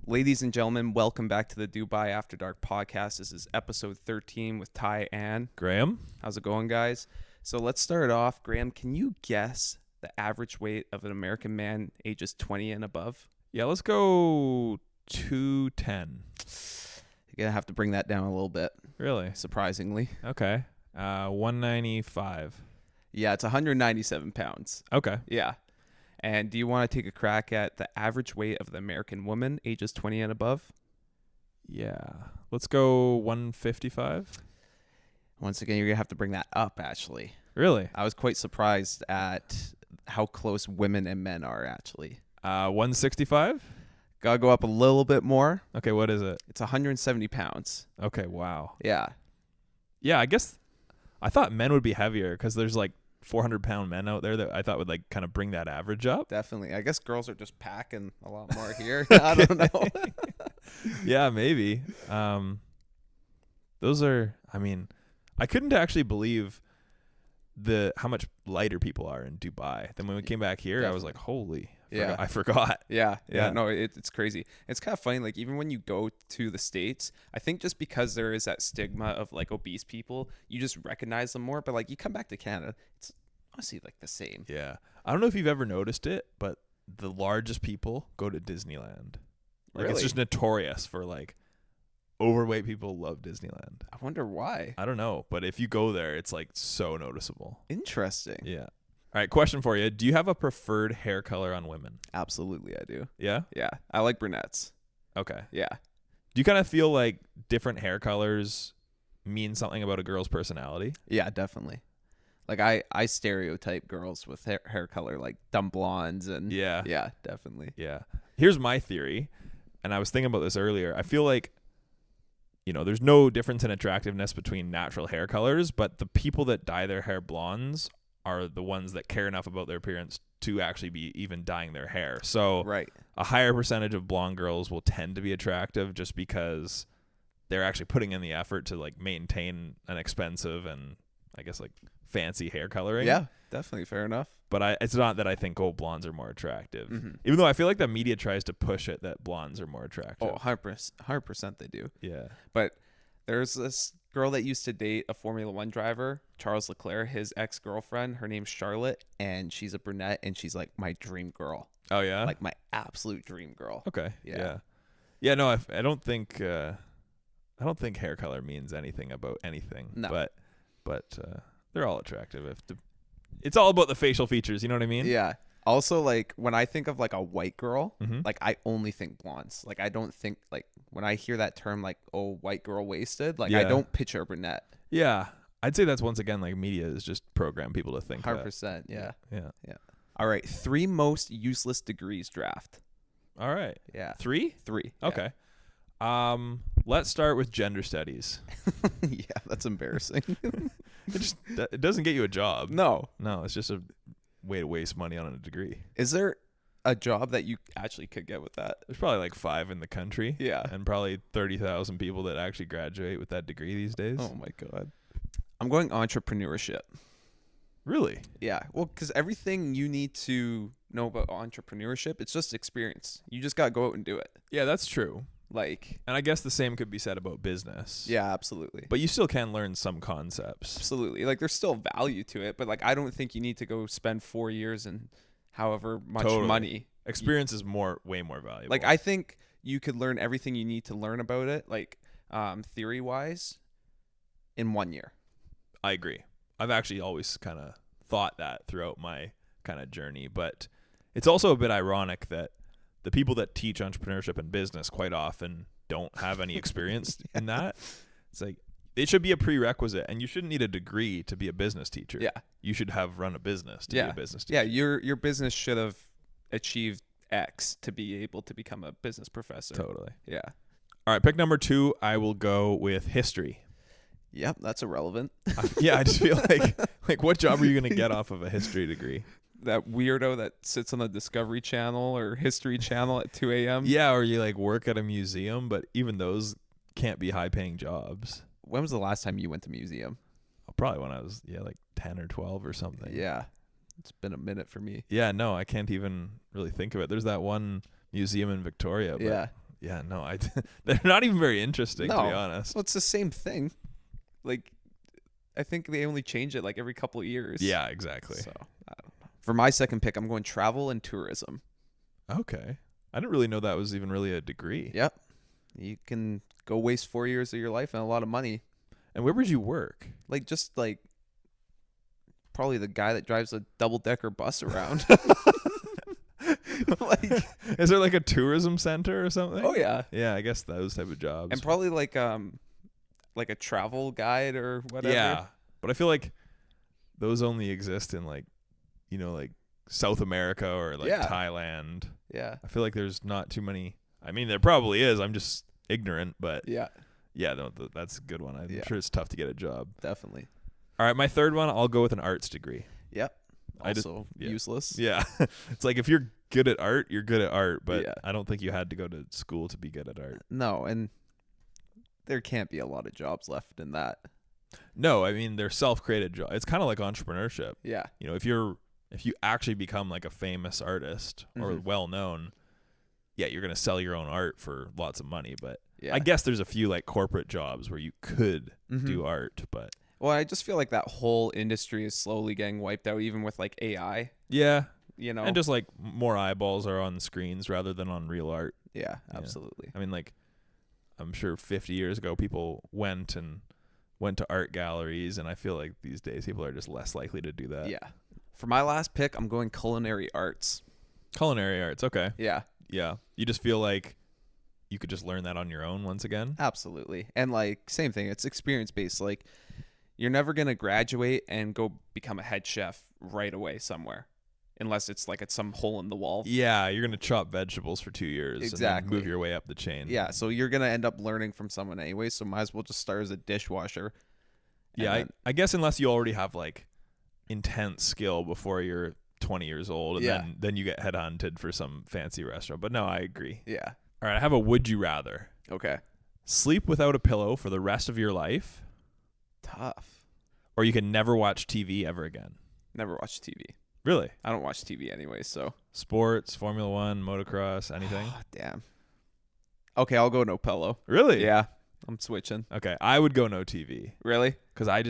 Ladies and gentlemen, welcome back to the Dubai After Dark podcast. This is episode 13 with Ty and Graham? How's it going, guys? So let's start off. Graham, can you guess the average weight of an American man ages 20 and above? Yeah, let's go 210. You're going to have to bring that down a little bit, Really? surprisingly. Okay. 195. Yeah, it's 197 pounds. Okay. Yeah. And do you want to take a crack at the average weight of the American woman ages 20 and above? Yeah. Let's go 155. Once again, you're going to have to bring that up, actually. Really? I was quite surprised at how close women and men are, actually. 165? Gotta go up a little bit more. Okay, what is it? It's 170 pounds. Okay, wow. Yeah. Yeah, I guess I thought men would be heavier because there's like 400-pound men out there that I thought would like kind of bring that average up. Definitely. I guess girls are just packing a lot more here. I don't know. Yeah, maybe. Those are, I mean, I couldn't actually believe how much lighter people are in Dubai. Then when we came back here, Definitely. I was like, holy, Yeah. I forgot. Yeah. Yeah. No, it's crazy. It's kind of funny. Like, even when you go to the States, I think just because there is that stigma of like obese people, you just recognize them more. But like, you come back to Canada, it's honestly like the same. Yeah. I don't know if you've ever noticed it, but the largest people go to Disneyland. Like, Really? it's just notorious for like overweight people love Disneyland. I wonder why. I don't know, but if you go there, it's like so noticeable. Interesting. Yeah. All right, question for you. Do you have a preferred hair color on women? Absolutely, I do. Yeah? Yeah. I like brunettes. Okay. Yeah. Do you kind of feel like different hair colors mean something about a girl's personality? Yeah, definitely. Like I stereotype girls with hair color like dumb blondes and Yeah. yeah, definitely. Yeah. Here's my theory, and I was thinking about this earlier. I feel like, there's no difference in attractiveness between natural hair colors, but the people that dye their hair blondes are the ones that care enough about their appearance to actually be even dyeing their hair. So Right. a higher percentage of blonde girls will tend to be attractive just because they're actually putting in the effort to like maintain an expensive and I guess like fancy hair coloring. Yeah, definitely. Fair enough. But it's not that I think blondes are more attractive. Mhm. Even though I feel like the media tries to push it that blondes are more attractive. Oh, 100% they do. Yeah. But there's this girl that used to date a Formula 1 driver, Charles Leclerc, his ex-girlfriend. Her name's Charlotte, and she's a brunette, and she's like my dream girl. Oh, yeah? Like my absolute dream girl. Okay. Yeah. Yeah, no, I don't think hair color means anything about anything. No. But they're all attractive. It's all about the facial features, you know what I mean? Yeah. Also, like, when I think of, like, a white girl, Mhm. like, I only think blondes. Like, I don't think, like, when I hear that term, like, oh, white girl wasted, like, I Yeah. don't picture a brunette. Yeah. I'd say that's once again like media is just program people to think 100%, yeah. that. Yeah. All right, 3 most useless degrees draft. All right. Yeah. 3? 3. Yeah. Okay. Let's start with gender studies. Yeah, that's embarrassing. It doesn't get you a job. No. No, it's just a way to waste money on a degree. Is there a job that you actually could get with that? There's probably like 5 in the country. Yeah. And probably 30,000 people that actually graduate with that degree these days. Oh, my God. I'm going entrepreneurship. Really? Yeah. Well, because everything you need to know about entrepreneurship, it's just experience. You just got to go out and do it. Yeah, that's true. Like, And I guess the same could be said about business. yeah, absolutely. But you still can learn some concepts. Absolutely. Like, there's still value to it, but like, I don't think you need to go spend 4 years and however much Totally. money. Experience is way more valuable. Like, I think you could learn everything you need to learn about it, like, theory wise, in 1 year. I agree. I've actually always kind of thought that throughout my kind of journey, but it's also a bit ironic that the people that teach entrepreneurship and business quite often don't have any experience in that. It's like it should be a prerequisite, and you shouldn't need a degree to be a business teacher. Yeah. You should have run a business to be a business teacher. Yeah, your business should have achieved X to be able to become a business professor. Totally. Yeah. All right, pick number 2, I will go with history. Yep, that's irrelevant. Yeah, I just feel like what job are you going to get off of a history degree? That weirdo that sits on the Discovery Channel or History Channel at 2 a.m. Yeah, or you like work at a museum, but even those can't be high-paying jobs. When was the last time you went to museum? Probably when I was like 10 or 12 or something. Yeah. It's been a minute for me. Yeah, no, I can't even really think of it. There's that one museum in Victoria. But Yeah. Yeah, no, they're not even very interesting, to be No. honest. Well, it's the same thing. Like, I think they only change it like every couple of years. Yeah, exactly. So, I don't know. For my second pick, I'm going travel and tourism. Okay. I didn't really know that was even really a degree. Yep. You can go waste 4 years of your life and a lot of money. And where would you work? Like, just like probably the guy that drives a double-decker bus around. Like, is there like a tourism center or something? oh yeah. Yeah, I guess those type of jobs. And probably like a travel guide or whatever. Yeah, but I feel like those only exist in like, like South America or like Yeah. Thailand. Yeah. I feel like there's not too many. I mean, there probably is. I'm just ignorant, but Yeah. yeah, no, that's a good one. I'm Yeah. sure it's tough to get a job. Definitely. All right, my third one, I'll go with an arts degree. Yep. I just- Also yeah. useless. Yeah, it's like if you're good at art, you're good at art, but Yeah. I don't think you had to go to school to be good at art. No, and there can't be a lot of jobs left in that. No, I mean they're self-created jobs. It's kind of like entrepreneurship. Yeah. If you actually become like a famous artist or Mhm. well known, yeah, you're gonna sell your own art for lots of money. But Yeah. I guess there's a few like corporate jobs where you could Mhm. do art, but Well, I just feel like that whole industry is slowly getting wiped out, even with like AI. yeah, And just like more eyeballs are on screens rather than on real art. yeah, Yeah. absolutely. I mean, like I'm sure 50 years ago people went to art galleries, and I feel like these days people are just less likely to do that. Yeah. For my last pick, I'm going culinary arts. Culinary arts, okay. Yeah, Yeah. You just feel like you could just learn that on your own once again? absolutely. And like same thing, it's experience based. Like you're never going to graduate and go become a head chef right away somewhere unless it's like at some hole in the wall. Yeah, you're going to chop vegetables for 2 years and Exactly. then move your way up the chain. Yeah, so you're going to end up learning from someone anyway, so might as well just start as a dishwasher. Yeah, And then- I guess unless you already have like intense skill before you're 20 years old, and Yeah. then you get headhunted for some fancy restaurant. But no, I agree. yeah. All right, I have a would you rather. Okay. Sleep without a pillow for the rest of your life, Tough. or you can never watch TV ever again. Never watch TV. Really? I don't watch TV anyway, so. Sports, Formula 1, motocross, anything? Damn. Okay, I'll go no pillow. Really? Yeah, I'm switching. Okay, I would go no TV Really? because I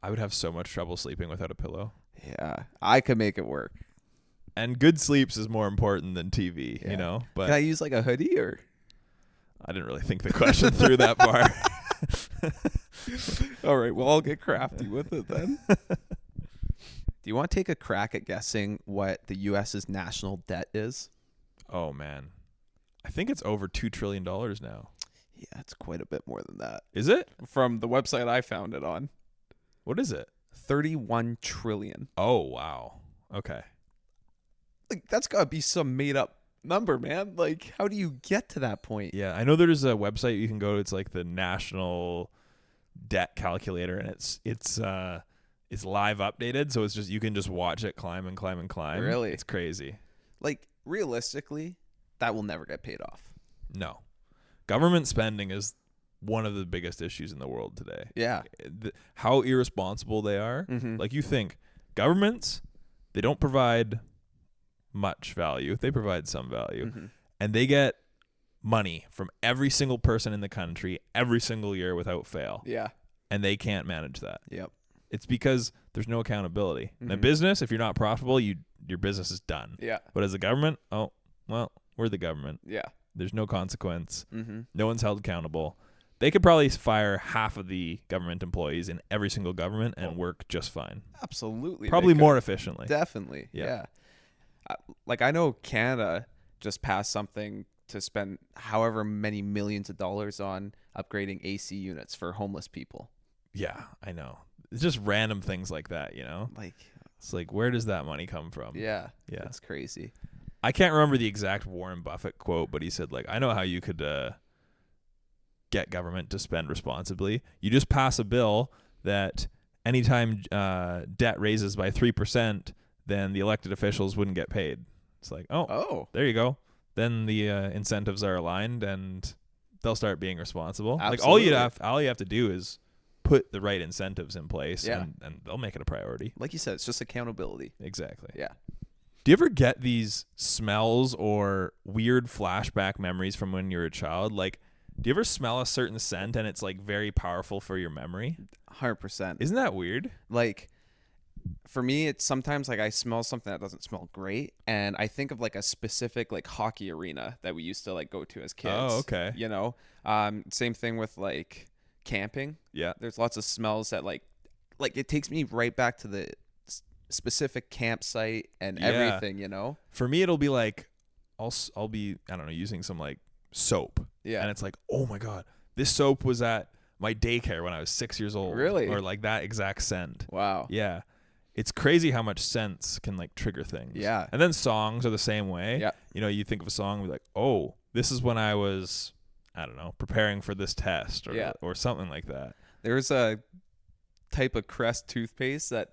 would have so much trouble sleeping without a pillow. Yeah, I could make it work. And good sleeps is more important than TV, Yeah. But Can I use like a hoodie or? I didn't really think the question through that far. All right, well, I'll get crafty with it then. Do you want to take a crack at guessing what the U.S.'s national debt is? Oh man, I think it's over $2 trillion now. Yeah, it's quite a bit more than that. Is it? From the website I found it on, What is it? 31 trillion. Oh wow. Okay. Like that's got to be some made up number, man. Like how do you get to that point? Yeah, I know there's a website you can go to. It's like the National Debt Calculator, and it's live updated, so it's just you can just watch it climb and climb and climb. Really? It's crazy. Like realistically, that will never get paid off. No, government spending is one of the biggest issues in the world today. Yeah. How irresponsible they are. Mhm. Like you think governments, they don't provide much value. They provide some value, Mhm. and they get money from every single person in the country every single year without fail, Yeah. and they can't manage that. Yep. It's because there's no accountability. In a Mhm. business, if you're not profitable, your business is done. Yeah. But as a government, oh, well, we're the government. Yeah. There's no consequence. Mm-hmm. No one's held accountable. They could probably fire half of the government employees in every single government and work just fine. Absolutely. Probably they more could. efficiently. Definitely. Yeah. Yeah. Like I know Canada just passed something to spend however many millions of dollars on upgrading AC units for homeless people. Yeah, I know. It's just random things like that, Like, It's like, where does that money come from? yeah. Yeah. That's crazy. I can't remember the exact Warren Buffett quote, but he said, like, I know how you could get government to spend responsibly. You just pass a bill that anytime debt raises by 3%, then the elected officials wouldn't get paid. It's like, Oh. there you go. Then the incentives are aligned and they'll start being responsible. Like Absolutely. all you have to do is put the right incentives in place, Yeah. and they'll make it a priority. Like you said, it's just accountability. Exactly. Yeah. Do you ever get these smells or weird flashback memories from when you were a child? Like, do you ever smell a certain scent and it's like very powerful for your memory? 100%. Isn't that weird? Like, for me, it's sometimes like I smell something that doesn't smell great, and I think of like a specific like hockey arena that we used to like go to as kids. Oh, okay. You know, same thing with like camping. Yeah. There's lots of smells that like it takes me right back to the specific campsite and Yeah. everything. You know. For me, it'll be like I'll be, I don't know, using some like soap. Yeah. And it's like, oh my God, this soap was at my daycare when I was 6 years old. Really? Or like that exact scent. Wow. Yeah. It's crazy how much scents can like trigger things. Yeah. And then songs are the same way. Yeah. You know, you think of a song and be like, oh, this is when I was, I don't know, preparing for this test or something like that. There's a type of Crest toothpaste that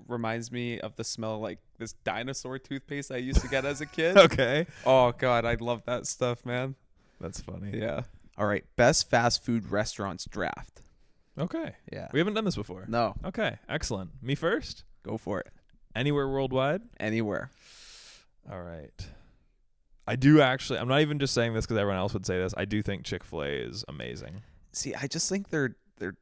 reminds me of the smell of, like this dinosaur toothpaste I used to get as a kid. Okay. Oh God, I love that stuff, man. That's funny. Yeah. All right. Best fast food restaurants draft. Okay. Yeah. We haven't done this before. No. Okay. Excellent. Me first? Go for it. Anywhere worldwide? Anywhere. All right. I do actually, I'm not even just saying this because everyone else would say this. I do think Chick-fil-A is amazing. See, I just think they're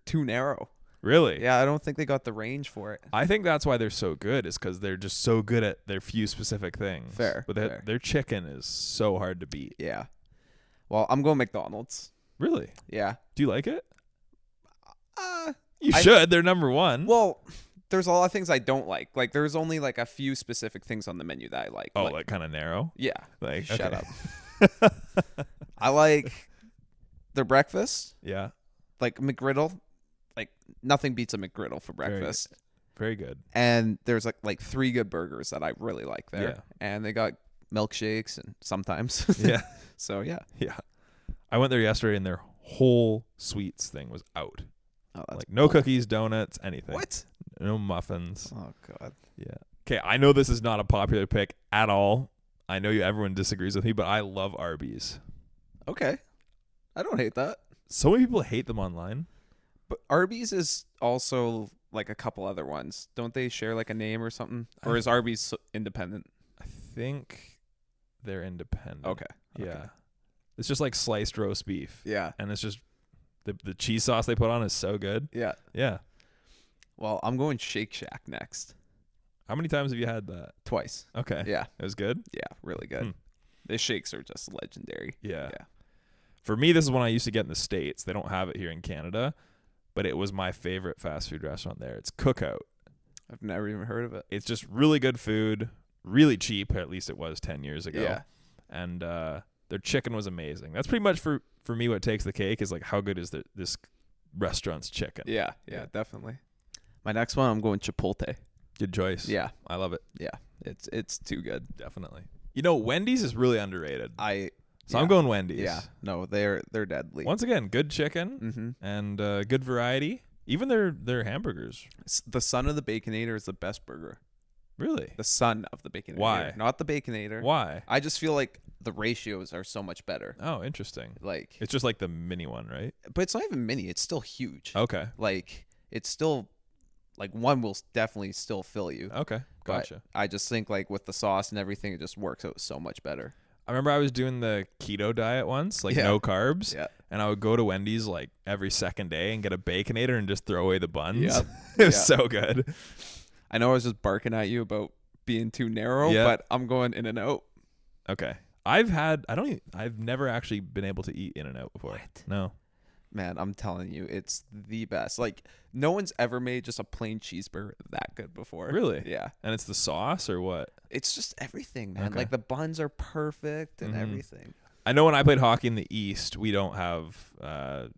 too narrow. Really? Yeah, I don't think they got the range for it. I think that's why they're so good, is because they're just so good at their few specific things. Fair, But fair. their chicken is so hard to beat. Yeah. Well, I'm going McDonald's. Really? Yeah. Do you like it? Uh, You should. They're number one. well, there's a lot of things I don't like. Like, there's only like a few specific things on the menu that I like. oh, like kind of narrow? yeah. Like, Shut okay. up. I like their breakfast. Yeah. Like McGriddle. Like, nothing beats a McGriddle for Very- breakfast. Very good. And there's like 3 good burgers that I really like there. Yeah. And they got milkshakes and sometimes. Yeah. So yeah. Yeah. I went there yesterday and their whole sweets thing was out. Oh, that's Like no cookies, donuts, anything. what? No muffins. Oh God. Yeah. Okay, I know this is not a popular pick at all. I know everyone disagrees with me, but I love Arby's. Okay. I don't hate that. So many people hate them online. But Arby's is also like a couple other ones. Don't they share like a name or something? Or is Arby's independent? I think they're independent. Okay. Yeah. Okay. It's just like sliced roast beef. Yeah. And it's just the cheese sauce they put on is so good. Yeah. Yeah. Well, I'm going Shake Shack next. How many times have you had that? Twice. Okay. Yeah. It was good? Yeah. Really good. Hmm. The shakes are just legendary. Yeah. Yeah. For me, this is one I used to get in the States. They don't have it here in Canada, but it was my favorite fast food restaurant there. It's Cookout. I've never even heard of it. It's just really good food, really cheap, at least it was 10 years ago. Yeah. And their chicken was amazing. That's pretty much for me what takes the cake is like how good is this restaurant's chicken. Yeah. Yeah. Definitely. My next one, I'm going Chipotle. Good choice. Yeah. I love it. Yeah. It's too good. Definitely. You know, Wendy's is really underrated. So yeah. I'm going Wendy's. Yeah. No, they're deadly. Once again, good chicken and good variety. Even their hamburgers. The Son of the Baconator is the best burger. Really? The Son of the Baconator. Why? Not the Baconator. Why? I just feel like the ratios are so much better. Oh, interesting. Like, It's just like the mini one, right? but it's not even mini. It's still huge. Okay. Like, it's still, like, one will definitely still fill you. Okay. But Gotcha. I just think, like, with the sauce and everything, it just works out so much better. I remember I was doing the keto diet once, like Yeah. no carbs. Yeah. And I would go to Wendy's like every second day and get a Baconator and just throw away the buns. Yeah. It was Yeah. so good. I know I was just barking at you about being too narrow, Yeah. but I'm going In-N-Out. Okay. I've never actually been able to eat In-N-Out before. What? No. Man, I'm telling you, it's the best. Like, no one's ever made just a plain cheeseburger that good before. Really? Yeah. And it's the sauce or what? It's just everything, man. Okay. Like, the buns are perfect and Mhm. everything. I know when I played hockey in the East, we don't have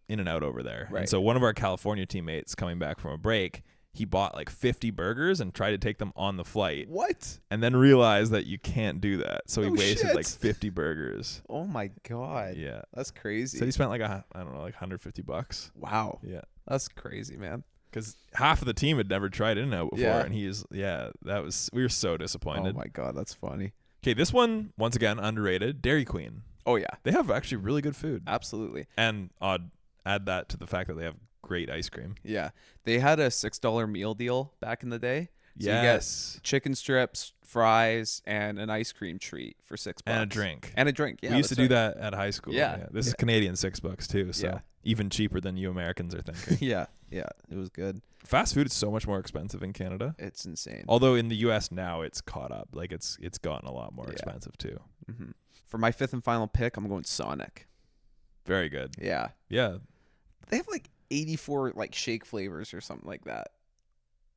In-N-Out over there. Right. And so one of our California teammates coming back from a break, he bought like 50 burgers and tried to take them on the flight What? and then realized that you can't do that. So he Oh, wasted shit. like 50 burgers. Oh, my God. Yeah. That's crazy. So he spent like I don't know, like $150. Wow. Yeah. That's crazy, man. Because half of the team had never tried In-N-Out before. Yeah. And we were so disappointed. Oh, my God. That's funny. Okay, this one, once again, underrated. Dairy Queen. Oh, yeah. They have actually really good food. Absolutely. And I'd add that to the fact that they have great ice cream. Yeah. They had a $6 meal deal back in the day So you Yes. get chicken strips, fries, and an ice cream treat for $6. And a drink. And a drink. Yeah, we used to that's do right. that at high school. Yeah. This is Yeah. Canadian $6 too, so Yeah. even cheaper than you Americans are thinking. Yeah, it was good. Fast food is so much more expensive in Canada. It's insane. Although in the US now it's caught up. Like it's gotten a lot more Yeah. expensive too. Mm-hmm. For my fifth and final pick, I'm going Sonic. Very good. Yeah. Yeah. They have like 84 like shake flavors or something like that.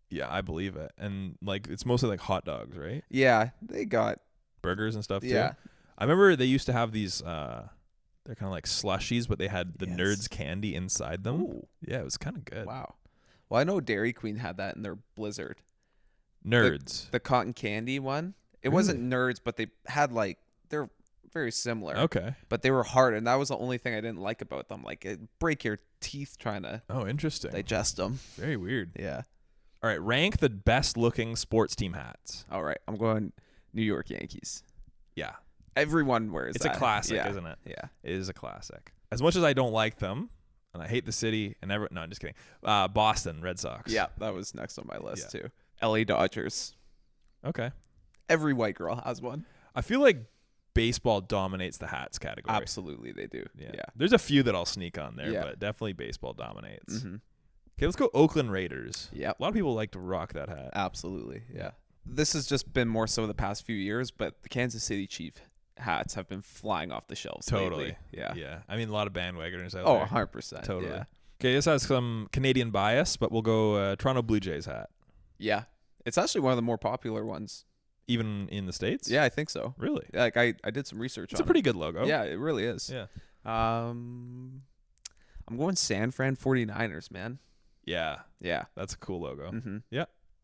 Yeah, I believe it. And like it's mostly like hot dogs, right? Yeah, they got Burgers and stuff too. yeah. I remember they used to have these they're kind of like slushies, but they had the Yes. Nerds candy inside them. Ooh, Yeah, it was kind of good. wow. Well, I know Dairy Queen had that in their Blizzard. Nerds. The cotton candy one. It Really? wasn't Nerds, but they had like they're very similar. Okay. But they were hard, and that was the only thing I didn't like about them. Like it break your teeth trying to Oh, interesting. digest them. Very weird. Yeah. All right, rank the best looking sports team hats. All right, I'm going New York Yankees. Yeah. Everyone wears It's that. a classic, Yeah. isn't it? Yeah. It is a classic. As much as I don't like them, and I hate the city, and no, I'm just kidding. Boston Red Sox. Yeah, that was next on my list Yeah. too. LA Dodgers. Okay. Every white girl has one. I feel like baseball dominates the hats category. Absolutely, they do. Yeah. There's a few that I'll sneak on there, Yeah. but definitely baseball dominates. Mm-hmm. Okay, let's go Oakland Raiders. Yep. A lot of people like to rock that hat. Absolutely. Yeah. This has just been more so the past few years, but the Kansas City Chief hats have been flying off the shelves. Totally. Lately. Yeah. Yeah. I mean, a lot of bandwagoners out Oh, there. 100%. Totally. Yeah. Okay, this has some Canadian bias, but we'll go Toronto Blue Jays hat. Yeah. It's actually one of the more popular ones. Even in the States? Yeah, I think so. Really? Like I did some research It's on a pretty good logo. it. Yeah, it really is. Yeah. I'm going San Fran 49ers, man. Yeah. Yeah. That's a cool logo. Mm-hmm.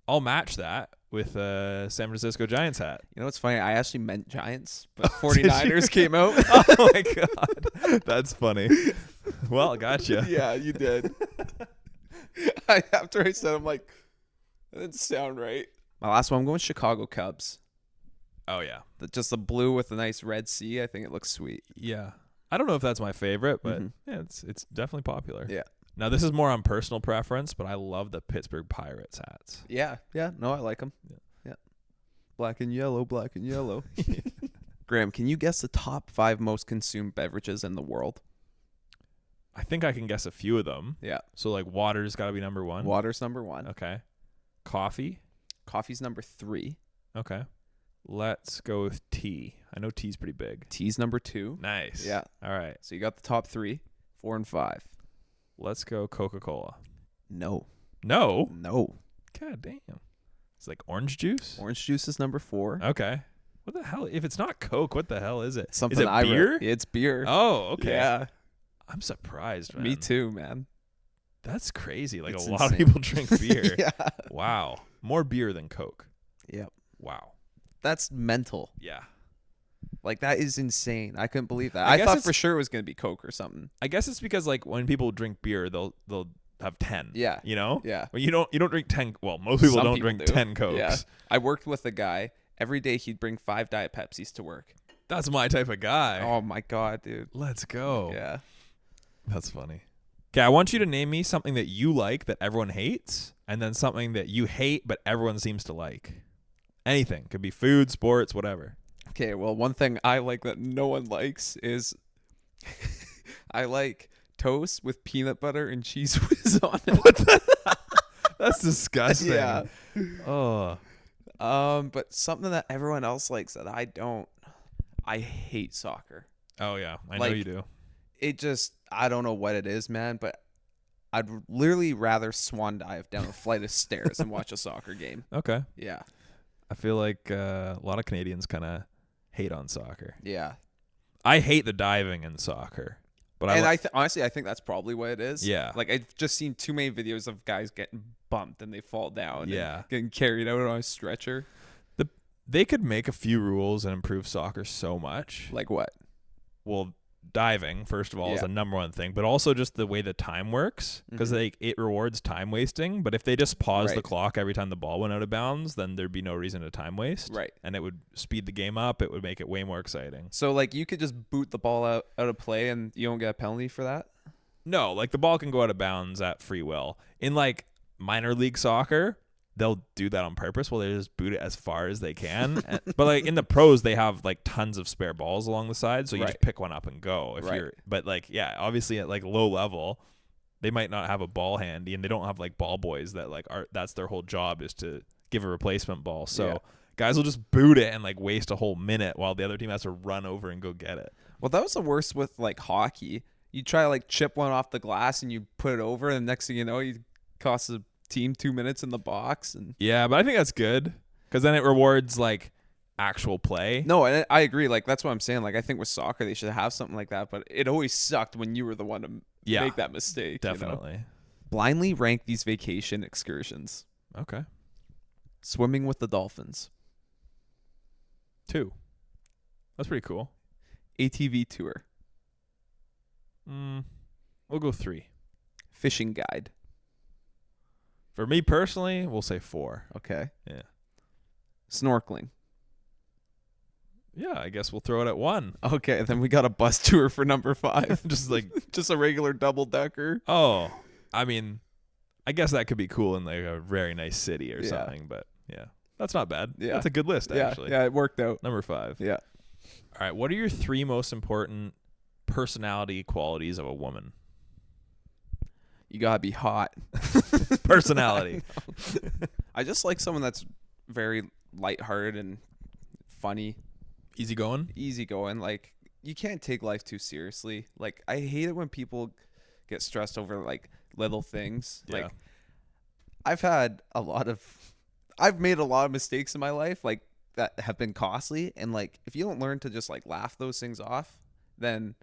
I'll match that with San Francisco Giants hat. You know what's funny? I actually meant Giants, but 49ers came out. Oh my god. That's funny. Well, gotcha. Yeah, you did. After I said, I'm like, that didn't sound right. My last one, I'm going Chicago Cubs. Oh yeah. Just the blue with the nice red C. I think it looks sweet. Yeah. I don't know if that's my favorite, but Mhm. yeah, it's definitely popular. Yeah. Now this is more on personal preference, but I love the Pittsburgh Pirates hats. Yeah. No, I like them. Yeah. Black and yellow, black and yellow. Graham, can you guess the top 5 most consumed beverages in the world? I think I can guess a few of them. Yeah. So like water's got to be number 1. Water's number 1. Okay. Coffee. Coffee's number 3. Okay. Let's go with tea. I know tea's pretty big. Tea's number 2. Nice. Yeah. All right. So you got the top 3, 4 and 5. Let's go Coca-Cola. No. No. God damn. It's like orange juice? Orange juice is number 4. Okay. What the hell? If it's not Coke, what the hell is it? Something is it I beer? wrote. It's beer. Oh, okay. Yeah. I'm surprised, man. Me too, man. That's crazy. Like It's a lot of insane. people drink beer. Yeah. Wow. More beer than Coke. Yep. Wow. That's mental. Yeah. Like, that is insane. I couldn't believe that. I I guess thought it's- for sure it was going to be Coke or something. I guess it's because like when people drink beer, they'll have 10. Yeah. You know? Yeah. Well, you don't drink 10. Well, most people Some don't people drink do. 10 Cokes. Yeah. I worked with a guy. Every day he'd bring 5 Diet Pepsis to work. That's my type of guy. Oh, my God, dude. Let's go. Yeah. That's funny. Okay, I want you to name me something that you like that everyone hates, and then something that you hate but everyone seems to like. Anything. Could be food, sports, whatever. Okay, well, one thing I like that no one likes is I like toast with peanut butter and cheese whiz on it. That's disgusting. Yeah. Oh. But something that everyone else likes that I don't. I hate soccer. Oh yeah, I know Like- you do. It just, I don't know what it is, man, but I'd literally rather swan dive down a flight of stairs and watch a soccer game. Okay. Yeah. I feel like a lot of Canadians kind of hate on soccer. Yeah. I hate the diving in soccer, but And I honestly, I think that's probably what it is. Yeah. Like, I've just seen too many videos of guys getting bumped and they fall down. and Yeah. getting carried out on a stretcher. they could make a few rules and improve soccer so much. Like what? Well, diving first of all is Yeah. the number one thing, but also just the way the time works because Mhm. it rewards time wasting. But if they just pause the Right. clock every time the ball went out of bounds, then there'd be no reason to time waste. Right. And it would speed the game up. It would make it way more exciting. So, like, you could just boot the ball out of play and you don't get a penalty for that? No, like the ball can go out of bounds at free will. In like minor league soccer, they'll do that on purpose. Well, they just boot it as far as they can. But like in the pros, they have like tons of spare balls along the side, so you just pick one up and go. If you're, but like obviously at like low level, they might not have a ball handy, and they don't have like ball boys that like that's their whole job is to give a replacement ball. So guys will just boot it and like waste a whole minute while the other team has to run over and go get it. Well, that was the worst with like hockey. You try to like chip one off the glass and you put it over, and the next thing you know, you cost the team 2 minutes in the box. And yeah, but I think that's good because then it rewards like actual play. No, and I agree. Like that's what I'm saying. Like I think with soccer they should have something like that, but it always sucked when you were the one to make that mistake. Definitely. You know? Blindly rank these vacation excursions. Okay. Swimming with the dolphins. 2. That's pretty cool. ATV tour. We'll go 3. Fishing guide. For me personally, we'll say 4. Okay. Yeah. Snorkeling. Yeah, I guess we'll throw it at 1. Okay, then we got a bus tour for number 5. just just a regular double decker. Oh, I mean, I guess that could be cool in like a very nice city or something, but yeah. That's not bad. Yeah. That's a good list, actually. Yeah, it worked out. Number 5. Yeah. All right, what are your 3 most important personality qualities of a woman? You gotta be hot. Personality. I just like someone that's very lighthearted and funny. Easygoing. Like, you can't take life too seriously. Like, I hate it when people get stressed over like little things. Yeah. Like, I've made a lot of mistakes in my life, like that have been costly. And like, if you don't learn to just like laugh those things off, then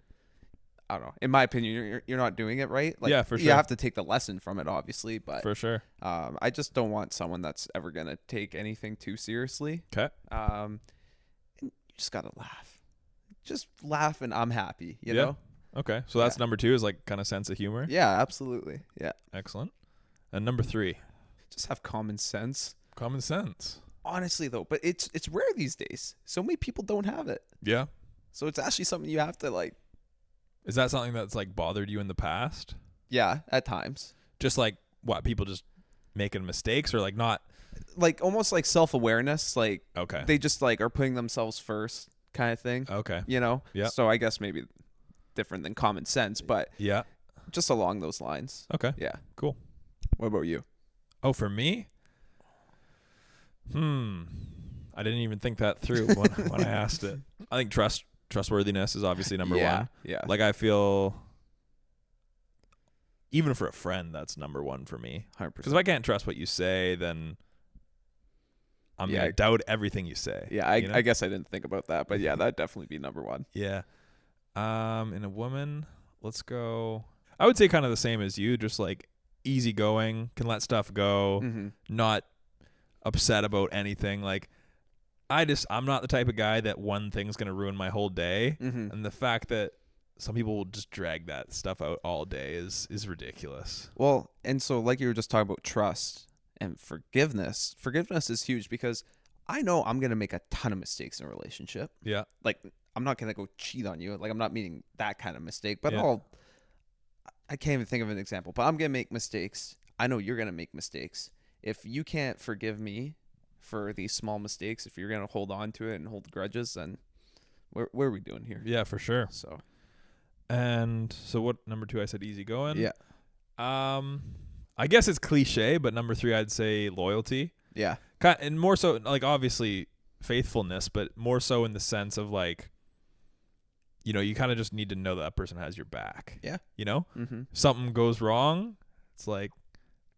I don't know. In my opinion, you're not doing it right. Like, yeah, for sure. You have to take the lesson from it, obviously. But for sure, I just don't want someone that's ever gonna take anything too seriously. Okay. And you just gotta laugh. Just laugh, and I'm happy. You know. Okay. So that's number 2 is like kind of sense of humor. Yeah, absolutely. Yeah. Excellent. And number 3, just have common sense. Common sense. Honestly, though, but it's rare these days. So many people don't have it. Yeah. So it's actually something you have to like. Is that something that's like bothered you in the past? Yeah, at times. Just like what, people just making mistakes or like not? Like almost like self-awareness. Like, okay, they just like are putting themselves first kind of thing. Okay. You know? Yeah. So I guess maybe different than common sense, but yeah, just along those lines. Okay. Yeah. Cool. What about you? Oh, for me? I didn't even think that through when I asked it. I think trustworthiness is obviously number 1. Yeah. Like I feel, even for a friend, that's number 1 for me. 100%. Because if I can't trust what you say, then I'm gonna doubt everything you say. Yeah, I guess I didn't think about that, but yeah, that'd definitely be number 1. Yeah. In a woman, let's go. I would say kind of the same as you, just like easygoing, can let stuff go, not upset about anything. Like I'm not the type of guy that one thing's gonna ruin my whole day, and the fact that some people will just drag that stuff out all day is ridiculous. Well, and so like you were just talking about trust and forgiveness. Forgiveness is huge because I know I'm gonna make a ton of mistakes in a relationship. Yeah. Like, I'm not gonna go cheat on you. Like, I'm not meaning that kind of mistake, but I can't even think of an example. But I'm gonna make mistakes. I know you're gonna make mistakes. If you can't forgive me for these small mistakes, if you're gonna hold on to it and hold grudges, then what are we doing here? Yeah, for sure. So, and so what? Number 2, I said easygoing. Yeah. I guess it's cliche, but number 3, I'd say loyalty. Yeah. And more so, like obviously faithfulness, but more so in the sense of like, you know, you kind of just need to know that person has your back. Yeah. You know, if something goes wrong, it's like,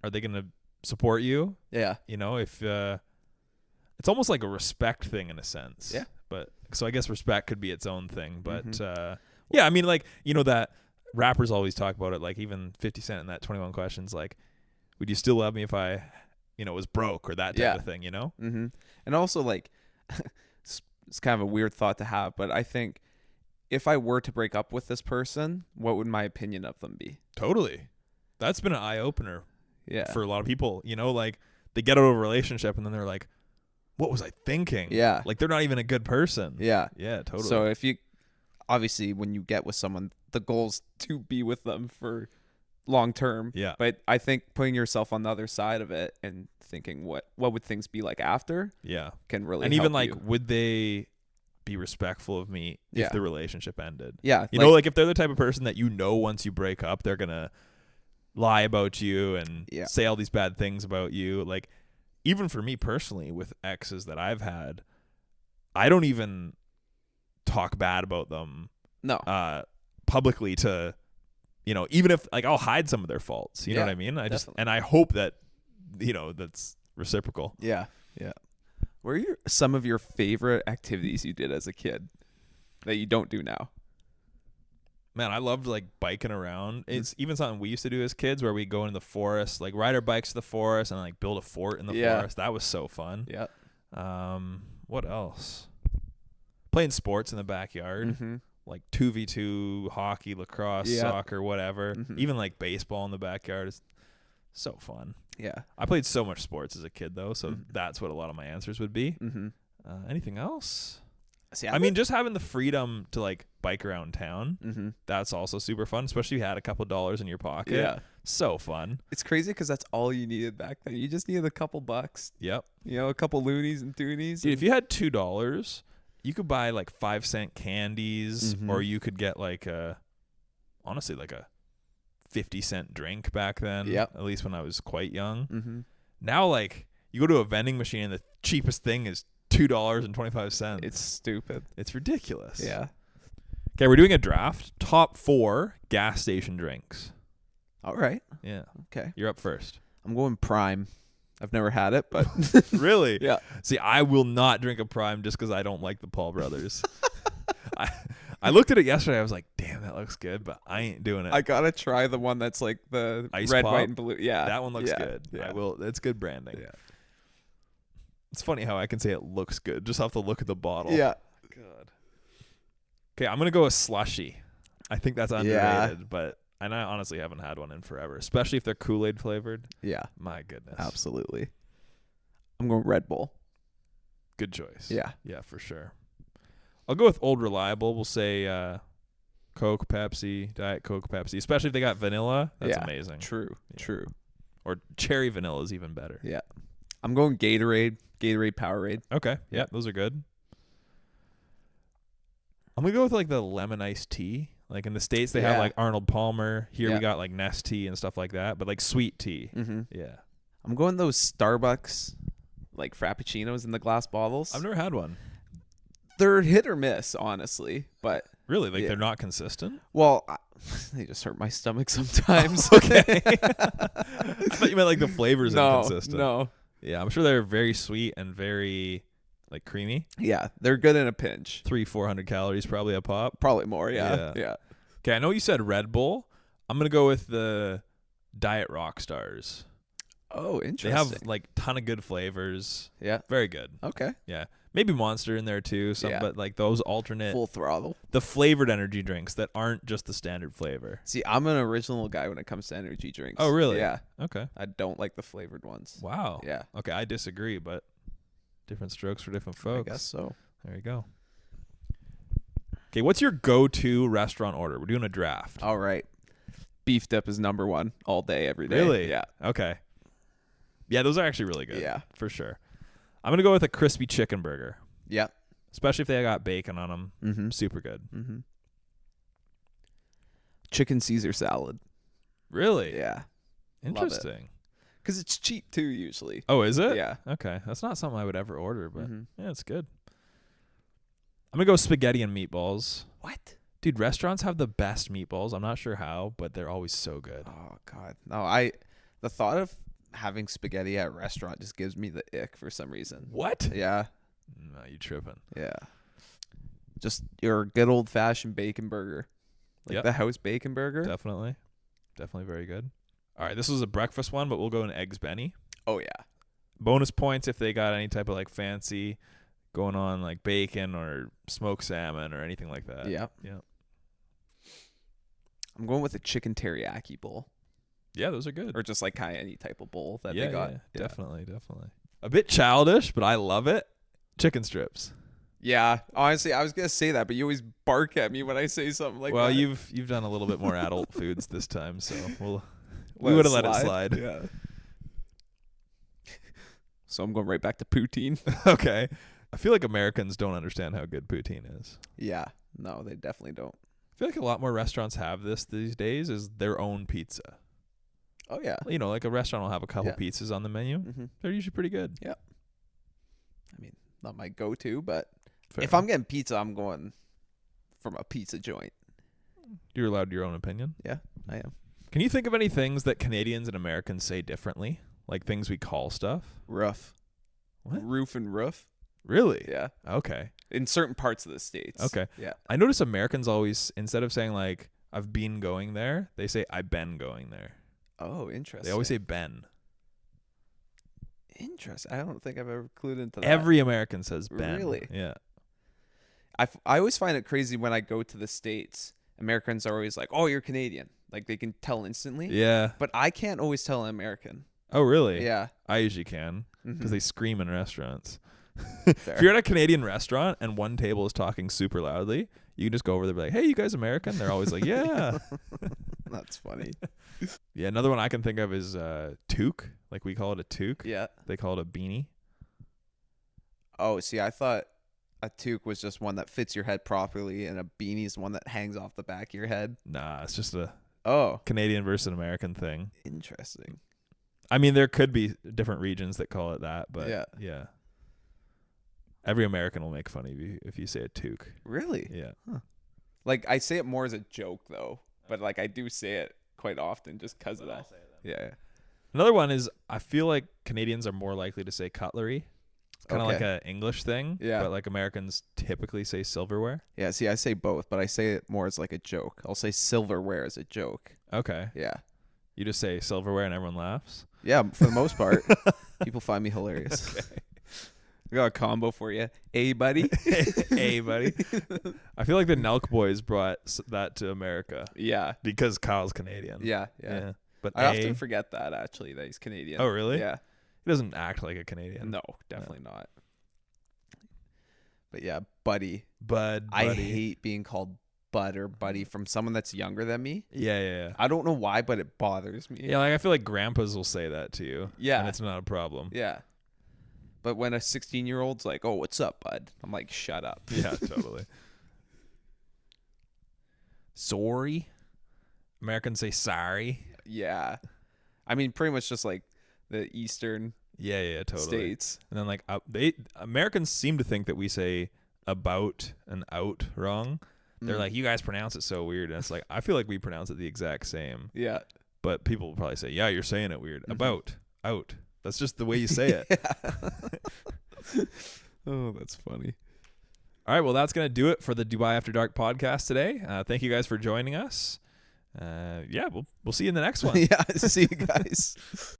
are they going to support you? Yeah. You know, if it's almost like a respect thing in a sense. Yeah. But so I guess respect could be its own thing. But yeah, I mean, like, you know, that rappers always talk about it, like even 50 Cent in that 21 Questions, like, would you still love me if I, you know, was broke or that type of thing, you know? And also, like, it's kind of a weird thought to have, but I think if I were to break up with this person, what would my opinion of them be? Totally. That's been an eye-opener for a lot of people, you know, like they get out of a relationship and then they're like, what was I thinking? Yeah. Like they're not even a good person. Yeah. Yeah, totally. So if you, obviously when you get with someone, the goal is to be with them for long term. Yeah. But I think putting yourself on the other side of it and thinking what would things be like after Yeah. can really And even help like, you. would they be respectful of me if Yeah. the relationship ended? Yeah. You know, like if they're the type of person that once you break up, they're going to lie about you and Yeah. say all these bad things about you. Like, even for me personally, with exes that I've had, I don't even talk bad about them No. publicly to, you know, even if like I'll hide some of their faults. You know Yeah, what I mean? definitely. And I hope that, you know, that's reciprocal. Yeah. Yeah. What are some of your favorite activities you did as a kid that you don't do now? Man, I loved like biking around. It's even something we used to do as kids where we go into the forest, like ride our bikes to the forest and like build a fort in the forest. That was so fun. Yeah. What else? Playing sports in the backyard, like 2v2, hockey, lacrosse, soccer, whatever. Even like baseball in the backyard is so fun. Yeah. I played so much sports as a kid though, so that's what a lot of my answers would be. Anything else? See, I mean, just having the freedom to like bike around town, that's also super fun, especially if you had a couple dollars in your pocket. Yeah. So fun. It's crazy because that's all you needed back then. You just needed a couple bucks, Yep. you know, a couple loonies and toonies. Dude, if you had $2, you could buy like 5-cent candies, or you could get like honestly, like a 50-cent drink back then. Yep. At least when I was quite young. Now, like, you go to a vending machine and the cheapest thing is $2.25. It's stupid. It's ridiculous. Yeah. Okay, we're doing a draft. Top 4 gas station drinks. All right. Yeah. Okay. You're up first. I'm going Prime. I've never had it, but Really? yeah. See, I will not drink a Prime just because I don't like the Paul Brothers. I looked at it yesterday. I was like, damn, that looks good, but I ain't doing it. I gotta try the one that's like the Ice red, pop? white, and blue. Yeah. That one looks Yeah. good. Yeah. I will. It's good branding. Yeah. It's funny how I can say it looks good just off the look of the bottle. Yeah. God. Okay, I'm gonna go with slushy. I think that's underrated, but I honestly haven't had one in forever, especially if they're Kool-Aid flavored. Yeah. My goodness. Absolutely. I'm going Red Bull. Good choice. Yeah. Yeah, for sure. I'll go with Old Reliable. We'll say Coke, Pepsi, Diet Coke, Pepsi, especially if they got vanilla. That's amazing. True. Yeah. True. Or cherry vanilla is even better. Yeah. I'm going Gatorade. Gatorade Powerade. Okay. Yeah, those are good. I'm going to go with like the lemon iced tea. Like in the States, they have like Arnold Palmer. Here we got like Nestea and stuff like that, but like sweet tea. Yeah. I'm going those Starbucks like Frappuccinos in the glass bottles. I've never had one. They're hit or miss, honestly. But Really? Like they're not consistent? well, they just hurt my stomach sometimes. Okay. I thought you meant like the flavors inconsistent. No. Yeah, I'm sure they're very sweet and very like creamy. Yeah, they're good in a pinch. 300-400 calories probably a pop. Probably more. Yeah. Okay, I know you said Red Bull. I'm gonna go with the Diet Rock Stars. Oh, interesting. They have like ton of good flavors. Yeah. Very good. Okay. Yeah. Maybe Monster in there too. But like those alternate Full throttle. the flavored energy drinks that aren't just the standard flavor. See, I'm an original guy when it comes to energy drinks. Oh, really? Yeah. Okay. I don't like the flavored ones. Wow. Yeah. Okay, I disagree, but different strokes for different folks. I guess so. There you go. Okay, what's your go-to restaurant order? We're doing a draft. All right. Beef dip is number one all day, every day. Really? Yeah. Okay. Yeah, those are actually really good. Yeah. For sure. I'm going to go with a crispy chicken burger, Yeah. especially if they got bacon on them. Mm-hmm. Super good. Mm-hmm. Chicken Caesar salad. Really? Yeah. Interesting. Because it's cheap, too, usually. Oh, is it? Yeah. Okay. That's not something I would ever order, but Mhm. yeah, it's good. I'm going to go spaghetti and meatballs. What? Dude, restaurants have the best meatballs. I'm not sure how, but they're always so good. Oh, God. No, the thought of having spaghetti at a restaurant just gives me the ick for some reason. What? Yeah. No, you tripping. Yeah. Just your good old-fashioned bacon burger. Like the house bacon burger. Definitely. Definitely very good. All right, this was a breakfast one, but we'll go in Eggs Benny. Oh, yeah. Bonus points if they got any type of like fancy going on, like bacon or smoked salmon or anything like that. Yeah. Yeah. I'm going with a chicken teriyaki bowl. Yeah, those are good. Or just like kind of any type of bowl that yeah, they got. yeah, definitely, definitely. A bit childish, but I love it. Chicken strips. Yeah, honestly, I was gonna say that, but you always bark at me when I say something like Well, that. you've done a little bit more adult foods this time, so we Let would it have let it slide. slide. Yeah. So I'm going right back to poutine. Okay. I feel like Americans don't understand how good poutine is. Yeah. No, they definitely don't. I feel like a lot more restaurants have this these days is their own pizza. Oh yeah. You know, like a restaurant will have a couple Yeah. pizzas on the menu. Mm-hmm. They're usually pretty good. I mean, not my go-to, but Fair if enough. I'm getting pizza, I'm going from a pizza joint. You're allowed your own opinion. Yeah, I am. Can you think of any things that Canadians and Americans say differently? Like things we call stuff? Rough. What? Roof and roof. Really? Yeah. Okay. In certain parts of the States. Okay. Yeah. I notice Americans always, instead of saying like, I've been going there, they say, I've been going there. Oh, interesting. They always say been. Interesting. I don't think I've ever clued into that. Every American says been. Really? Yeah. I always find it crazy when I go to the States. Americans are always like, "Oh, you're Canadian." Like they can tell instantly. Yeah. But I can't always tell an American. Oh, really? Yeah. I usually can because Mhm. they scream in restaurants. Fair. If you're at a Canadian restaurant and one table is talking super loudly, you can just go over there and be like, hey, you guys American? They're always like, yeah. That's funny. Yeah, another one I can think of is toque. Like we call it a toque. Yeah. They call it a beanie. Oh, see, I thought a toque was just one that fits your head properly, and a beanie is one that hangs off the back of your head. Nah, it's just a Oh, Canadian versus American thing. interesting. I mean, there could be different regions that call it that, but Yeah. Every American will make fun of you if you say a toque. Really? Yeah. Like I say it more as a joke though, but like I do say it quite often just because of that. Yeah. Another one is I feel like Canadians are more likely to say cutlery. It's kind of Okay. like an English thing. Yeah. But like Americans typically say silverware. Yeah, see, I say both, but I say it more as like a joke. I'll say silverware as a joke. Okay. Yeah. You just say silverware and everyone laughs. Yeah, for the most part. People find me hilarious. Okay. We got a combo for you. Hey, buddy. Hey, buddy. I feel like the Nelk boys brought that to America Yeah. because Kyle's Canadian. Yeah. But I often forget that, actually, that he's Canadian. Oh, really? Yeah. He doesn't act like a Canadian. No, definitely not. But yeah, buddy. Buddy. I hate being called bud or buddy from someone that's younger than me. Yeah. I don't know why, but it bothers me. Yeah, like I feel like grandpas will say that to you. Yeah. And it's not a problem. Yeah. But when a 16-year-old's like, "Oh, what's up, bud?" I'm like, "Shut up." Yeah, totally. Sorry. Americans say sorry. Yeah. I mean, pretty much just like the eastern Yeah, totally. states. And then like Americans seem to think that we say about and out wrong. They're like, you guys pronounce it so weird. And it's like, I feel like we pronounce it the exact same. Yeah. But people will probably say, yeah, you're saying it weird. Mhm. About, out. That's just the way you say it. Yeah. Oh, that's funny. All right, well, that's going to do it for the Dubai After Dark podcast today. Thank you guys for joining us. Yeah, we'll see you in the next one. Yeah. See you guys.